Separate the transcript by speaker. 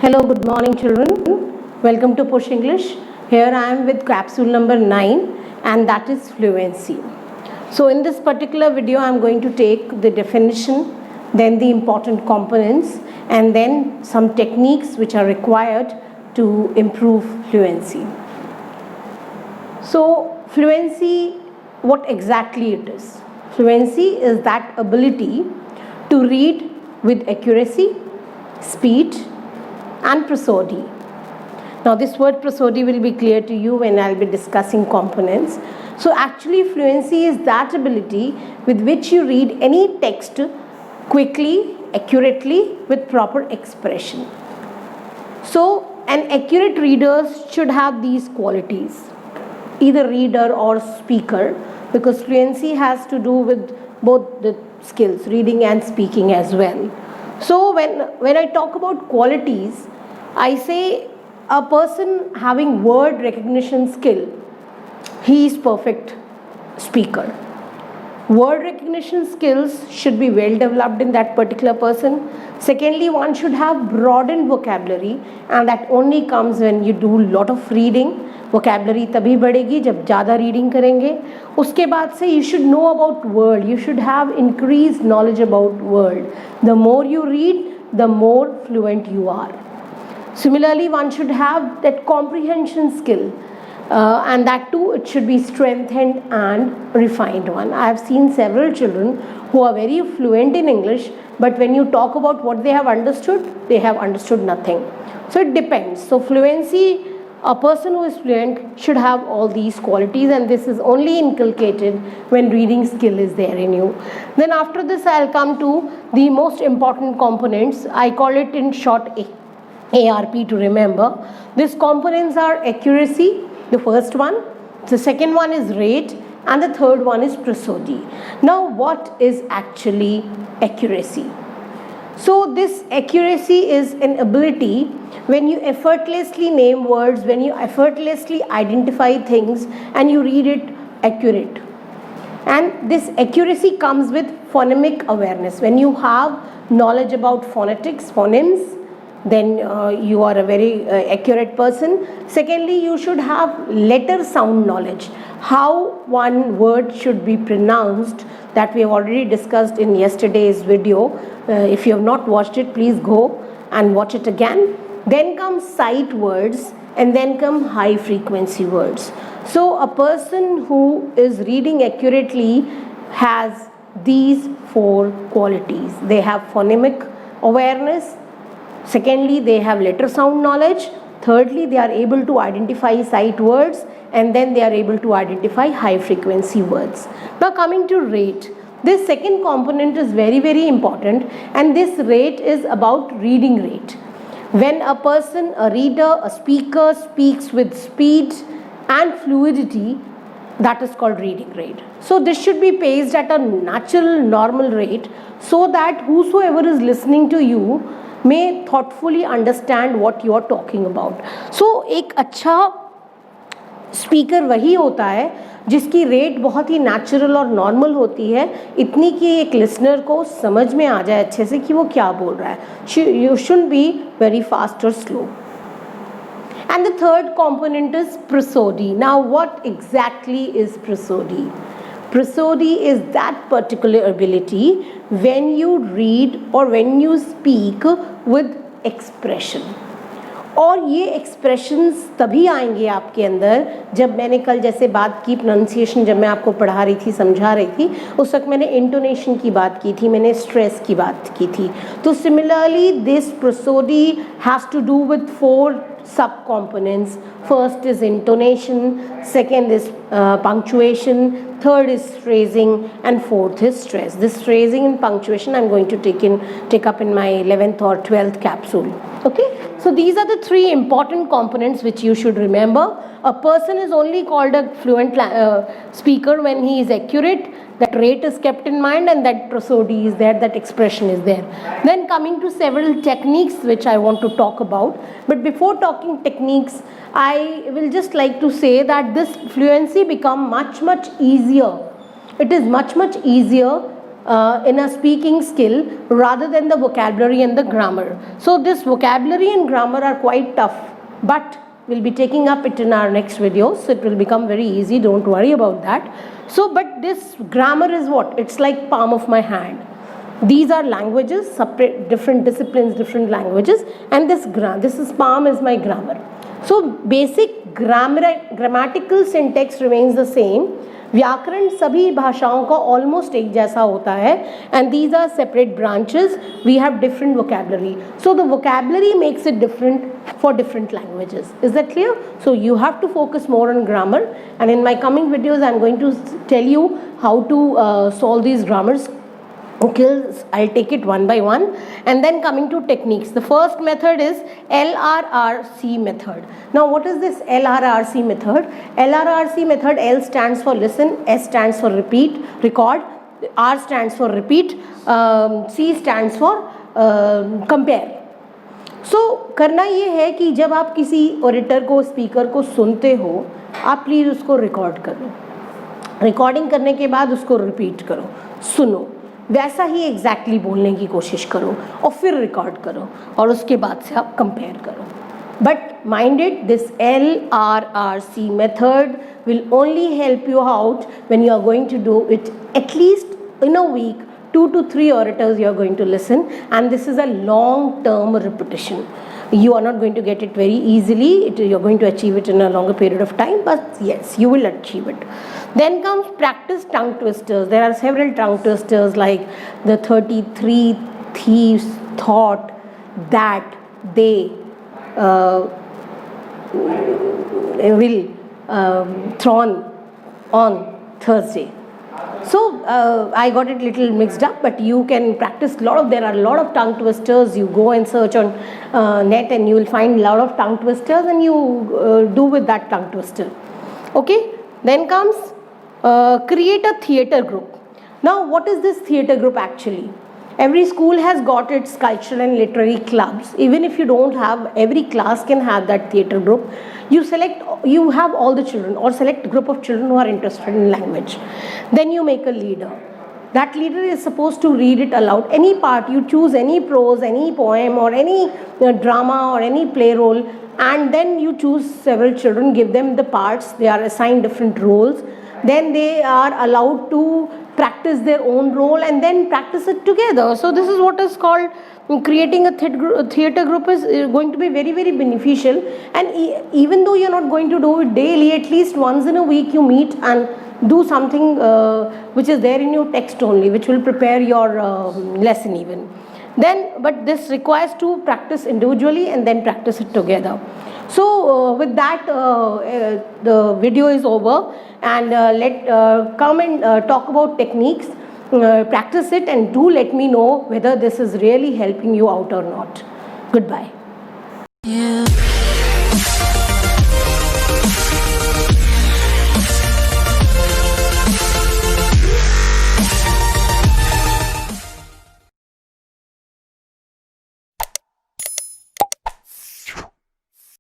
Speaker 1: Hello, good morning children. Welcome to Push English. Here I am with capsule number 9 and that is fluency. So in this particular video I am going to take the definition, then the important components and then some techniques which are required to improve fluency. So fluency, what exactly it is? Fluency is that ability to read with accuracy, speed and prosody. Now this word prosody will be clear to you when I'll be discussing components. So actually fluency is that ability with which you read any text quickly, accurately with proper expression. So an accurate reader should have these qualities, either reader or speaker, because fluency has to do with both the skills, reading and speaking as well. So when I talk about qualities, I say a person having word recognition skill, he is perfect speaker. Word recognition skills should be well developed in that particular person. Secondly, one should have broadened vocabulary, and that only comes when you do lot of reading. Vocabulary तभी बढ़ेगी जब ज़्यादा reading करेंगे. उसके बाद से you should know about world. You should have increased knowledge about world. The more you read, the more fluent you are. Similarly, one should have that comprehension skill. And that too, it should be strengthened and refined one. I have seen several children who are very fluent in English, but when you talk about what they have understood nothing. So it depends. So fluency, a person who is fluent should have all these qualities, and this is only inculcated when reading skill is there in you. Then after this I'll come to the most important components. I call it in short ARP to remember. These components are accuracy, the first one, the second one is rate, and the third one is prosody. Now what is actually accuracy? So this accuracy is an ability when you effortlessly name words, when you effortlessly identify things and you read it accurate. And this accuracy comes with phonemic awareness. When you have knowledge about phonetics, phonemes, then you are a very accurate person. Secondly, you should have letter sound knowledge, how one word should be pronounced, that we have already discussed in yesterday's video. If you have not watched it, please go and watch it again. Then come sight words and then come high frequency words. So a person who is reading accurately has these four qualities. They have phonemic awareness. Secondly, they have letter sound knowledge. Thirdly, they are able to identify sight words, and then they are able to identify high frequency words. Now coming to rate, this second component is very, very important, and this rate is about reading rate. When a person, a reader, a speaker speaks with speed and fluidity, that is called reading rate. So this should be paced at a natural, normal rate, so that whosoever is listening to you may thoughtfully understand what you are talking about. So एक अच्छा speaker वही होता है जिसकी rate बहुत ही natural और normal होती है, इतनी कि एक लिसनर को समझ में आ जाए अच्छे से कि वो क्या बोल रहा है. You shouldn't be very fast or slow. And the third component is prosody. Now what exactly is prosody? Prosody is that particular ability when you read or when you speak with expression. और ये expressions तभी आएंगे आपके अंदर जब मैंने कल जैसे बात की प्रोनाउंसिएशन, जब मैं आपको पढ़ा रही थी, समझा रही थी, उस वक्त मैंने इंटोनेशन की बात की थी, मैंने स्ट्रेस की बात की थी. तो similarly this prosody has to do with four sub components. First is intonation, second is punctuation, third is phrasing, and fourth is stress. This phrasing and punctuation I'm going to take up in my 11th or 12th capsule. Okay, so these are the three important components which you should remember. A person is only called a fluent speaker when he is accurate, that rate is kept in mind, and that prosody is there, that expression is there. Then coming to several techniques which I want to talk about. But before talking techniques, I will just like to say that this fluency become much easier. It is much easier in a speaking skill rather than the vocabulary and the grammar. So this vocabulary and grammar are quite tough, but we'll be taking up it in our next videos. So it will become very easy, don't worry about that. So but this grammar is what? It's like palm of my hand. These are languages, separate, different disciplines, different languages, and this is palm is my grammar. So basic grammatical syntax remains the same. व्याकरण सभी भाषाओं का almost एक जैसा होता है, and these are separate branches. We have different vocabulary, so the vocabulary makes it different for different languages. Is that clear? So you have to focus more on grammar, and in my coming videos I'm going to tell you how to solve these grammars. Okay, I'll take it one by one. And then coming to techniques, the first method is LRRC method. Now what is this LRRC method? LRRC method, L stands for listen, S stands for repeat, record, R stands for repeat, C stands for compare. So करना ये है कि जब आप किसी auditor को, speaker को सुनते हो, आप प्लीज़ उसको रिकॉर्ड करो. रिकॉर्डिंग करने के बाद उसको रिपीट करो, सुनो, वैसा ही एग्जैक्टली बोलने की कोशिश करो और फिर रिकॉर्ड करो, और उसके बाद से आप कंपेयर करो. But minded, this LRRC method will only help you out when you are going to do it at least in a week. 2 to 3 orators you are going to listen, and this is a long term repetition. You are not going to get it very easily. You are going to achieve it in a longer period of time, but yes, you will achieve it. Then comes practice tongue twisters. There are several tongue twisters like the 33 thieves thought that they will thrown on Thursday. So I got it little mixed up, but you can practice there are a lot of tongue twisters. You go and search on net and you will find a lot of tongue twisters, and you do with that tongue twister. Okay, then comes create a theatre group. Now what is this theatre group actually? Every school has got its cultural and literary clubs. Even if you don't have, every class can have that theatre group. You have all the children, or select a group of children who are interested in language. Then you make a leader. That leader is supposed to read it aloud. Any part, you choose any prose, any poem, or any drama, or any play role, and then you choose several children, give them the parts. They are assigned different roles. Then they are allowed to practice their own role and then practice it together. So this is what is called creating a theatre group is going to be very, very beneficial. And even though you're not going to do it daily, at least once in a week you meet and do something which is there in your text only, which will prepare your lesson even. Then, but this requires to practice individually and then practice it together. So with that, the video is over, and come and talk about techniques. Practice it and do let me know whether this is really helping you out or not. Goodbye.